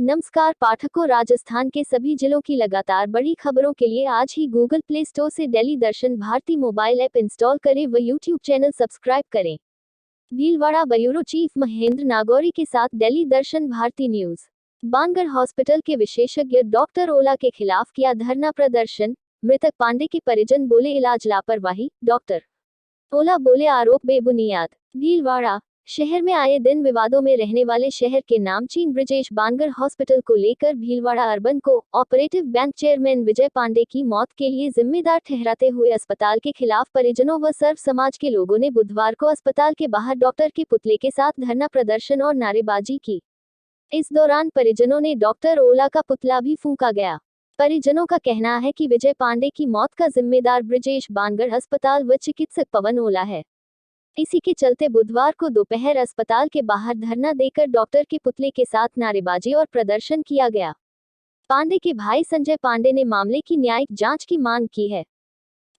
नमस्कार पाठकों, राजस्थान के सभी जिलों की लगातार बड़ी खबरों के लिए आज ही गूगल प्ले स्टोर से दिल्ली दर्शन भारती मोबाइल ऐप इंस्टॉल करें व यूट्यूब चैनल सब्सक्राइब करें। भीलवाड़ा ब्यूरो चीफ महेंद्र नागौरी के साथ दिल्ली दर्शन भारती न्यूज। बानगढ़ हॉस्पिटल के विशेषज्ञ डॉक्टर ओला के खिलाफ किया धरना प्रदर्शन। मृतक पांडे के परिजन बोले इलाज लापरवाही, डॉक्टर ओला बोले आरोप बेबुनियाद। भीलवाड़ा शहर में आए दिन विवादों में रहने वाले शहर के नामचीन ब्रिजेश बानगढ़ हॉस्पिटल को लेकर Bhilwara urban co operative bank chairman विजय पांडे की मौत के लिए जिम्मेदार ठहराते हुए अस्पताल के खिलाफ परिजनों व सर्व समाज के लोगों ने बुधवार को अस्पताल के बाहर डॉक्टर के पुतले के साथ धरना प्रदर्शन और नारेबाजी की। इस दौरान परिजनों ने डॉक्टर ओला का पुतला भी फूंका गया। परिजनों का कहना है कि विजय पांडे की मौत का जिम्मेदार ब्रिजेश बानगढ़ अस्पताल व चिकित्सक पवन ओला है। इसी के चलते बुधवार को दोपहर अस्पताल के बाहर धरना देकर डॉक्टर के पुतले के साथ नारेबाजी और प्रदर्शन किया गया। पांडे के भाई संजय पांडे ने मामले की न्यायिक जांच की मांग की है।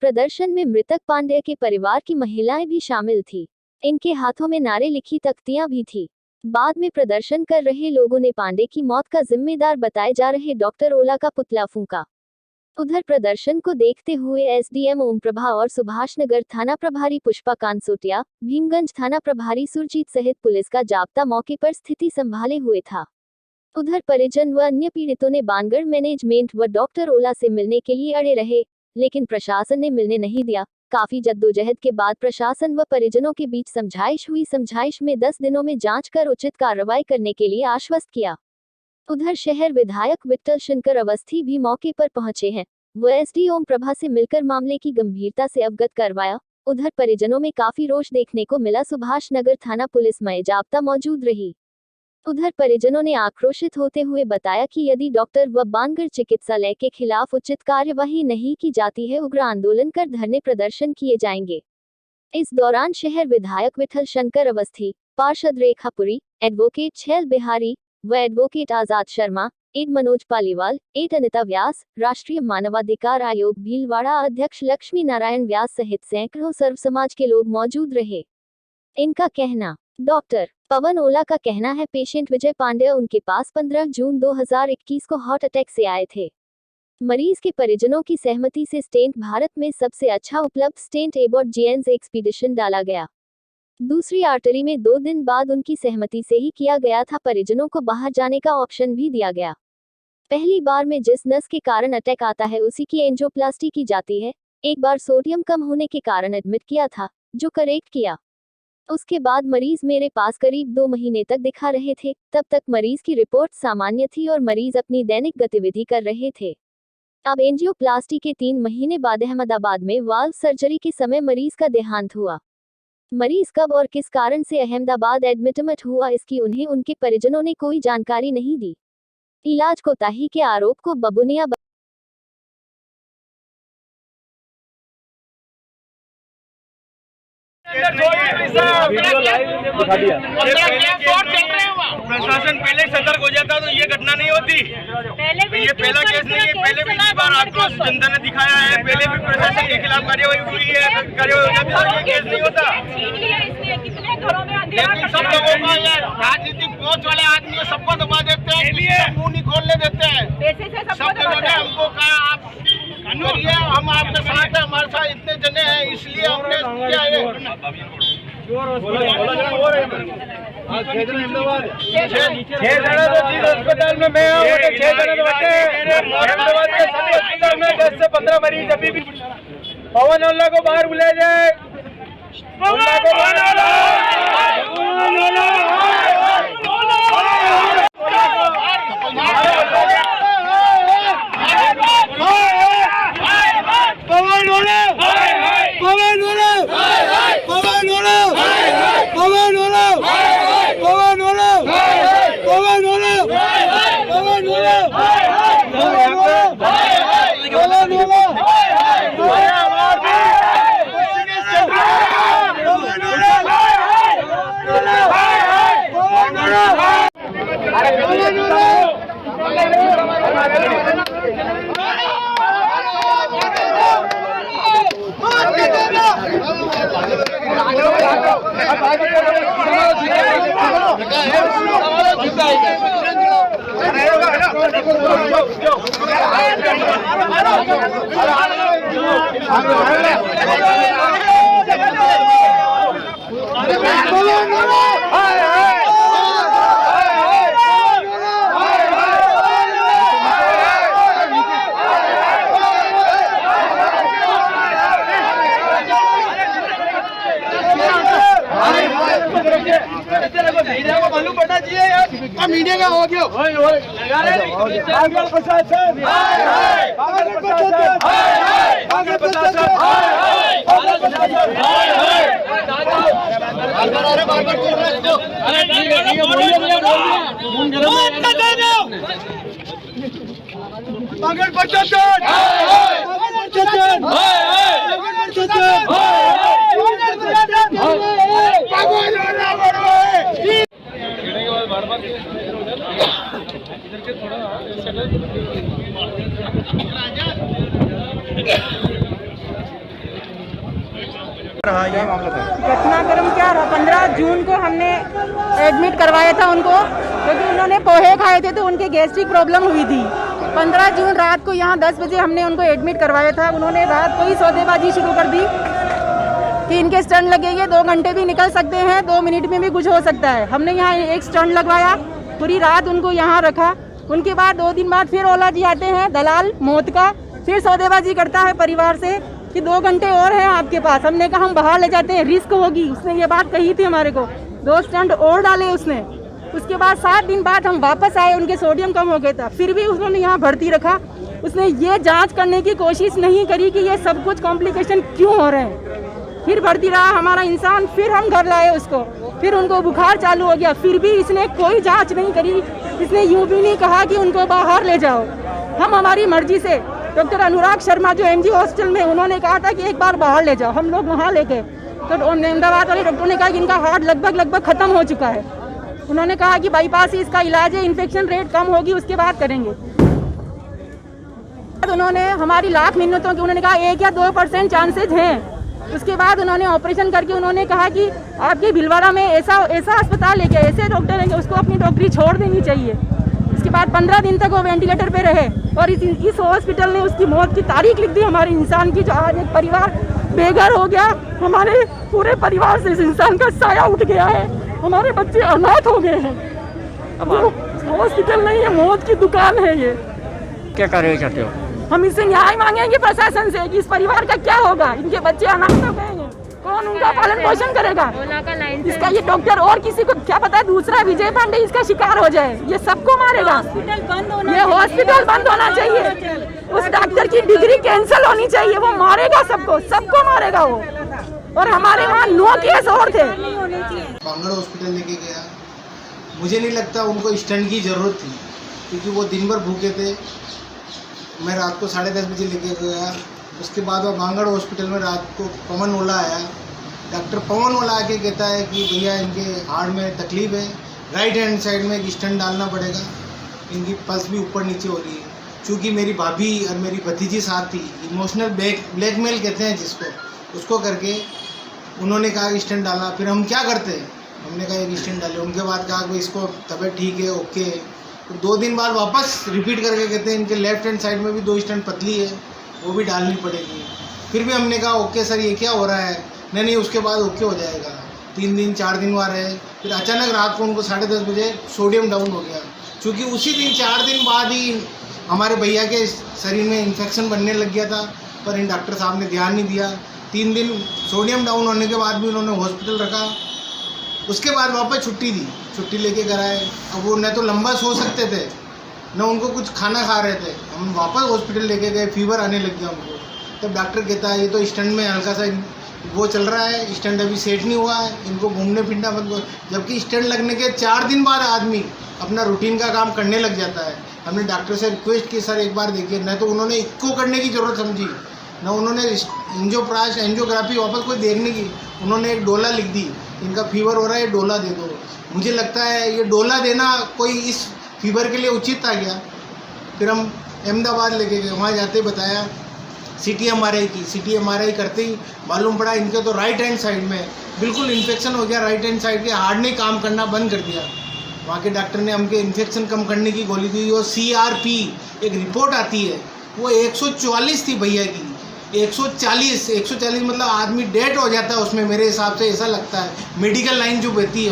प्रदर्शन में मृतक पांडे के परिवार की महिलाएं भी शामिल थी। इनके हाथों में नारे लिखी तख्तियां भी थी। बाद में प्रदर्शन कर रहे लोगों ने पांडे की मौत का जिम्मेदार बताए जा रहे डॉक्टर ओला का पुतला फूंका। उधर प्रदर्शन को देखते हुए एसडीएम ओम प्रभा और सुभाषनगर थाना प्रभारी पुष्पा कांसोटिया, भीमगंज थाना प्रभारी सुरजीत सहित पुलिस का जाब्ता मौके पर स्थिति संभाले हुए था। उधर परिजन व अन्य पीड़ितों ने बानगढ़ मैनेजमेंट व डॉक्टर ओला से मिलने के लिए अड़े रहे, लेकिन प्रशासन ने मिलने नहीं दिया। काफी जद्दोजहद के बाद प्रशासन व परिजनों के बीच समझाइश हुई। समझाइश में 10 दिनों में जांच कर उचित कार्रवाई करने के लिए आश्वस्त किया। उधर शहर विधायक विट्ठल शंकर अवस्थी भी मौके पर पहुंचे हैं। वह एसडी ओम प्रभा से मिलकर मामले की गंभीरता से अवगत करवाया। उधर परिजनों में काफी रोष देखने को मिला। सुभाषनगर थाना पुलिस में जाब्ता मौजूद रही। उधर परिजनों ने आक्रोशित होते हुए बताया कि यदि डॉक्टर व बानगढ़ चिकित्सालय के खिलाफ उचित कार्यवाही नहीं की जाती है, उग्र आंदोलन कर धरने प्रदर्शन किए जाएंगे। इस दौरान शहर विधायक विट्ठल शंकर अवस्थी, पार्षद रेखापुरी, एडवोकेट छैल बिहारी व एडवोकेट आजाद शर्मा, एड मनोज पालीवाल, एड अनिता व्यास, राष्ट्रीय मानवाधिकार आयोग भीलवाड़ा अध्यक्ष लक्ष्मी नारायण व्यास सहित सैकड़ों सर्व समाज के लोग मौजूद रहे। इनका कहना, डॉक्टर पवन ओला का कहना है पेशेंट विजय पांडे उनके पास 15 जून 2021 को हार्ट अटैक से आए थे। मरीज के परिजनों की सहमति से स्टेंट भारत में सबसे अच्छा उपलब्ध स्टेंट एबॉट जीएंस एक्सपीडिशन डाला गया। दूसरी आर्टरी में 2 दिन बाद उनकी सहमति से ही किया गया था। परिजनों को बाहर जाने का ऑप्शन भी दिया गया। पहली बार में जिस नस के कारण अटैक आता है उसी की एंजियोप्लास्टी की जाती है। एक बार सोडियम कम होने के कारण एडमिट किया था, जो करेक्ट किया। उसके बाद मरीज मेरे पास करीब 2 महीने तक दिखा रहे थे। तब तक मरीज की रिपोर्ट सामान्य थी और मरीज अपनी दैनिक गतिविधि कर रहे थे। अब एंजियोप्लास्टी के 3 महीने बाद अहमदाबाद में वाल्व सर्जरी के समय मरीज का देहांत हुआ। मरीज कब और किस कारण से अहमदाबाद एडमिट हुआ, इसकी उन्हें उनके परिजनों ने कोई जानकारी नहीं दी। इलाज कोताही के आरोप को बबुनिया प्रशासन पहले सतर्क हो जाता तो ये घटना नहीं होती। ये पहला केस नहीं है, पहले भी इस बार आक्रोश जनता ने दिखाया है। पहले भी प्रशासन के खिलाफ कार्यवाही हुई है, कार्यवाही हो जाती है, ये केस नहीं होता। लेकिन सब लोगों को राजनीतिक पहुंच वाले आदमी सबको दबा देते हैं, मुंह नहीं खोलने देते हैं। सब लोगों ने हमको कहा आप करिए, हम आपके साथ हैं, हमारे साथ इतने जने हैं, इसलिए हमने किया है। 6 जने तो जिस अस्पताल में मैं हूँ 6 जने बैठे अहमदाबाद के सभी अस्पताल में 10 से 15 मरीज अभी भी। पवन ओला को बाहर बुलाया जाए। मालूम पड़ना चाहिए यार, मीडिया का हो गया घटनाक्रम क्या रहा, 15 जून को हमने एडमिट करवाया था उनको, क्योंकि उन्होंने पोहे खाए थे तो उनके गैस्ट्रिक प्रॉब्लम हुई थी। 15 जून रात को यहाँ 10 बजे हमने उनको एडमिट करवाया था। उन्होंने रात को ही सौदेबाजी शुरू कर दी कि इनके स्टंट लगेंगे, 2 घंटे भी निकल सकते हैं, 2 मिनट में भी कुछ हो सकता है। हमने यहाँ एक स्टंट लगवाया, पूरी रात उनको यहाँ रखा। उनके बाद 2 दिन बाद फिर ओला जी आते हैं, दलाल मौत का, फिर सौदेबाजी करता है परिवार से कि 2 घंटे और हैं आपके पास। हमने कहा हम बाहर ले जाते हैं, रिस्क होगी। उसने ये बात कही थी हमारे को, 2 स्टंट और डाले उसने। उसके बाद 7 दिन बाद हम वापस आए, उनके सोडियम कम हो गया था, फिर भी उन्होंने यहाँ भर्ती रखा। उसने ये जांच करने की कोशिश नहीं करी कि ये सब कुछ कॉम्प्लिकेशन क्यों हो रहे हैं। फिर भर्ती रहा हमारा इंसान, फिर हम घर लाए उसको, फिर उनको बुखार चालू हो गया, फिर भी इसने कोई जांच नहीं करी। इसने यूँ भी नहीं कहा कि उनको बाहर ले जाओ। हम हमारी मर्जी से, डॉक्टर अनुराग शर्मा जो MG हॉस्पिटल में, उन्होंने कहा था कि एक बार बाहर ले जाओ। हम लोग वहाँ लेके, तो अहमदाबाद वाले डॉक्टर ने कहा कि इनका हार्ट लगभग ख़त्म हो चुका है। उन्होंने कहा कि बाईपास ही इसका इलाज है, इन्फेक्शन रेट कम होगी उसके बाद करेंगे। उन्होंने हमारी लाख मिन्नतों की, उन्होंने कहा 1 या 2% चांसेज हैं। उसके बाद उन्होंने ऑपरेशन करके उन्होंने कहा कि आपके भिलवाड़ा में ऐसा अस्पताल है क्या, ऐसे डॉक्टर हैं कि उसको अपनी डॉक्टरी छोड़ देनी चाहिए। उसके बाद 15 दिन तक वो वेंटिलेटर पे रहे और इस हॉस्पिटल ने उसकी मौत की तारीख लिख दी हमारे इंसान की। जो आज एक परिवार बेघर हो गया, हमारे पूरे परिवार से इस इंसान का साया उठ गया है। हमारे बच्चे अनाथ हो गए हैं। हॉस्पिटल नहीं है, मौत की दुकान है ये। क्या कार्रवाई चाहते हो? हम इससे न्याय मांगेंगे प्रशासन से कि इस परिवार का क्या होगा। इनके बच्चे अनाथ हो गए हैं, कौन उनका पालन पोषण करेगा? इसका ये डॉक्टर और किसी को क्या पता है, दूसरा विजय पांडे इसका शिकार हो जाए, ये सबको मारेगा। ये हॉस्पिटल बंद होना चाहिए, उस डॉक्टर की डिग्री कैंसिल होनी चाहिए। वो मारेगा सबको मारेगा वो। और हमारे वहाँ 9 केस और थे। बांगड़ हॉस्पिटल लेके गया, मुझे नहीं लगता उनको स्टंट की ज़रूरत थी, क्योंकि वो दिन भर भूखे थे। मैं रात को 10:30 बजे लेके गया। उसके बाद वो बांगड़ हॉस्पिटल में रात को पवन ओला आया। डॉक्टर पवन ओला आके कहता है कि भैया इनके हार्ट में तकलीफ है, राइट हैंड साइड में एक स्टंट डालना पड़ेगा, इनकी पल्स भी ऊपर नीचे हो रही है। चूँकि मेरी भाभी और मेरी भतीजी साथ थी, इमोशनल ब्लैकमेल कहते हैं जिसको, उसको करके उन्होंने कहा स्टंट डालना। फिर हम क्या करते हैं, हमने कहा एक स्टंट डाले। उनके बाद कहा कि इसको तबीयत ठीक है, ओके है। तो 2 दिन बाद वापस रिपीट करके कहते हैं इनके लेफ्ट हैंड साइड में भी 2 स्टंट पतली है, वो भी डालनी पड़ेगी। फिर भी हमने कहा ओके सर ये क्या हो रहा है, नहीं उसके बाद ओके हो जाएगा। 3 दिन 4 दिन हुआ रहे, फिर अचानक रात को उनको 10:30 बजे सोडियम डाउन हो गया। चूँकि उसी दिन 4 दिन बाद ही हमारे भैया के शरीर में इन्फेक्शन बनने लग गया था, पर इन डॉक्टर साहब ने ध्यान नहीं दिया। 3 दिन सोडियम डाउन होने के बाद भी उन्होंने हॉस्पिटल रखा। उसके बाद वापस छुट्टी दी, छुट्टी लेके घर आए। अब वो न तो लंबा सो सकते थे, न उनको कुछ खाना खा रहे थे। हम वापस हॉस्पिटल लेके गए, फीवर आने लग गया उनको। तब डॉक्टर कहता है ये तो स्टंट में हल्का सा वो चल रहा है, स्टंट अभी सेट नहीं हुआ है, इनको घूमने फिरना बंद करो। जबकि स्टंट लगने के 4 दिन बाद आदमी अपना रूटीन का काम करने लग जाता है। हमने डॉक्टर से रिक्वेस्ट की सर एक बार देखिए, न तो उन्होंने इको करने की ज़रूरत समझी, न उन्होंने एंजियोग्राफी वापस कोई देखने की। उन्होंने एक डोला लिख दी, इनका फीवर हो रहा है, डोला दे दो। मुझे लगता है ये डोला देना कोई इस फीवर के लिए उचित था क्या? फिर हम अहमदाबाद लेके गए, वहाँ जाते बताया CT MRI की। CT MRI करते ही मालूम पड़ा इनके तो राइट हैंड साइड में बिल्कुल इन्फेक्शन हो गया। राइट हैंड साइड के हार्ट ने काम करना बंद कर दिया। वहाँ के डॉक्टर ने हमके इन्फेक्शन कम करने की गोली दी और CRP एक रिपोर्ट आती है वो 144 थी भैया की। 140 मतलब आदमी डेड हो जाता है उसमें, मेरे हिसाब से ऐसा लगता है। मेडिकल लाइन जो बहती है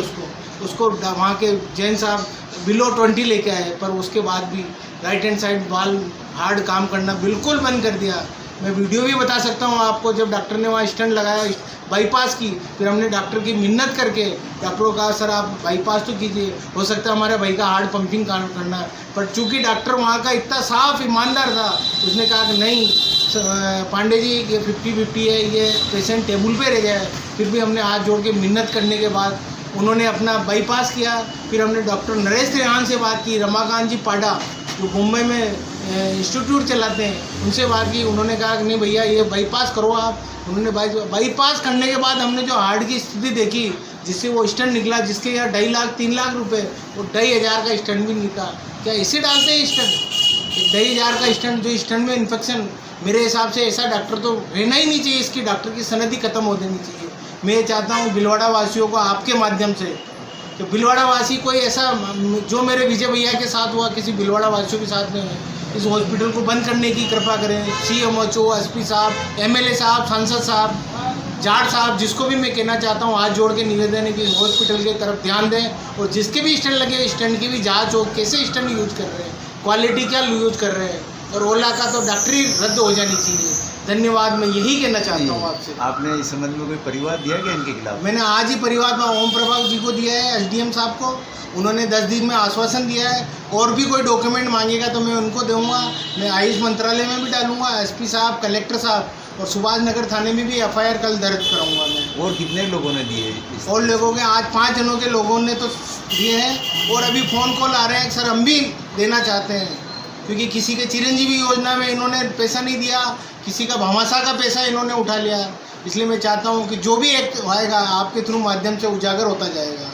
उसको वहाँ के जैन साहब बिलो 20 लेके आए, पर उसके बाद भी राइट हैंड साइड बाल हार्ड काम करना बिल्कुल बंद कर दिया। मैं वीडियो भी बता सकता हूँ आपको, जब डॉक्टर ने वहाँ स्टंट लगाया, बाईपास की, फिर हमने डॉक्टर की मिन्नत करके डॉक्टर को कहा सर आप बाईपास तो कीजिए, हो सकता है हमारे भाई का हार्ट पंपिंग काम करना है। पर चूंकि डॉक्टर वहाँ का इतना साफ ईमानदार था, उसने कहा कि नहीं पांडे जी ये 50-50 है, ये पेशेंट टेबल पे रह गया है। फिर भी हमने हाथ जोड़ के मिन्नत करने के बाद उन्होंने अपना बाईपास किया। फिर हमने डॉक्टर नरेश त्रिहान से बात की, रमाकांत जी पाडा जो मुंबई में इंस्टीट्यूट चलाते हैं, उनसे बात की। उन्होंने कहा कि नहीं भैया ये बाईपास करो आप। उन्होंने बाईपास करने के बाद हमने जो हार्ट की स्थिति देखी, जिससे वो स्टंट निकला, जिसके यहाँ 2.5 लाख 3 लाख रुपए, वो 2,500 का स्टंट भी नहीं था। क्या इसे डालते हैं स्टंट? 2,500 का स्टंट, जो स्टंट में इन्फेक्शन, मेरे हिसाब से ऐसा डॉक्टर तो रहना ही नहीं चाहिए, इसकी डॉक्टर की सनद ही खत्म हो देनी चाहिए। मैं चाहता हूँ भिलवाड़ा वासियों को आपके माध्यम से, तो भिलवाड़ा वासी कोई ऐसा जो मेरे विजय भैया के साथ हुआ किसी भिलवाड़ा वासियों के साथ नहीं है, इस हॉस्पिटल को बंद करने की कृपा करें। CMHO, SP साहब, MLA साहब, सांसद साहब, जाट साहब, जिसको भी मैं कहना चाहता हूँ, हाथ जोड़ के निवेदन है कि हॉस्पिटल की तरफ ध्यान दें और जिसके भी स्टंट लगे स्टंट की भी जाँच हो, कैसे स्टंट यूज कर रहे हैं, क्वालिटी क्या यूज कर रहे हैं, और ओला का तो डॉक्टरी रद्द हो जानी चाहिए। धन्यवाद, मैं यही कहना चाहता हूँ आपसे। आपने इस संबंध में कोई परिवाद दिया क्या इनके खिलाफ? मैंने आज ही परिवार में ओम प्रभाव जी को दिया है, SDM साहब को। उन्होंने 10 दिन में आश्वासन दिया है, और भी कोई डॉक्यूमेंट मांगेगा तो मैं उनको दूंगा। मैं आयुष मंत्रालय में भी डालूंगा, SP साहब, कलेक्टर साहब, और सुभाष नगर थाने में भी FIR कल दर्ज कराऊंगा मैं। और कितने लोगों ने दिए? और लोगों के आज 5 जनों के लोगों ने तो दिए हैं, और अभी फ़ोन कॉल आ रहे हैं सर हम भी देना चाहते हैं, क्योंकि किसी के चिरंजीवी योजना में इन्होंने पैसा नहीं दिया, किसी का भामाशाह का पैसा इन्होंने उठा लिया। इसलिए मैं चाहता हूँ कि जो भी एक्ट आएगा आपके थ्रू माध्यम से उजागर होता जाएगा।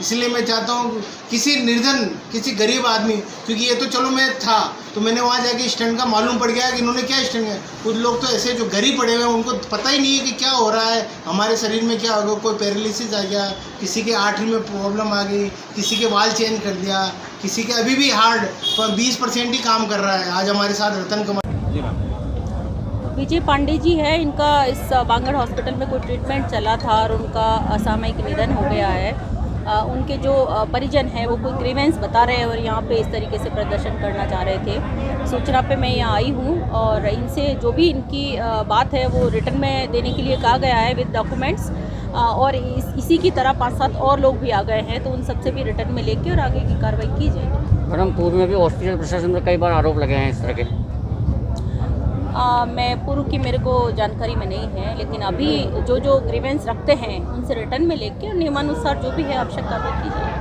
इसलिए मैं चाहता हूँ किसी निर्धन, किसी गरीब आदमी, क्योंकि ये तो चलो मैं था तो मैंने वहाँ जाके स्टंट का मालूम पड़ गया कि इन्होंने क्या स्टंट है। कुछ लोग तो ऐसे जो गरीब पड़े हुए हैं उनको पता ही नहीं है कि क्या हो रहा है हमारे शरीर में, क्या होगा। कोई पैरालिसिस आ गया, किसी के आर्टरी में प्रॉब्लम आ गई, किसी के बाल चेंज कर दिया, किसी के अभी भी हार्ट 20% ही काम कर रहा है। आज हमारे साथ रतन कुमार विजय पांडे जी है, इनका इस बांगड़ हॉस्पिटल में कोई ट्रीटमेंट चला था और उनका असामयिक निधन हो गया है। उनके जो परिजन हैं वो कोई ग्रीवेंस बता रहे हैं और यहाँ पे इस तरीके से प्रदर्शन करना चाह रहे थे। सूचना पे मैं यहाँ आई हूँ और इनसे जो भी इनकी बात है वो रिटर्न में देने के लिए कहा गया है विद डॉक्यूमेंट्स, और इसी की तरह 5-7 और लोग भी आ गए हैं, तो उन सबसे भी रिटर्न में लेके और आगे की कार्रवाई की जाएगी। मैडम पूर्व में भी हॉस्पिटल प्रशासन पर कई बार आरोप लगे हैं इस तरह के। मैं पूर्व की मेरे को जानकारी में नहीं है, लेकिन अभी जो ग्रीवेंस रखते हैं उनसे रिटर्न में लेके और नियमानुसार जो भी है आवश्यक कार्रवाई की जाएगी।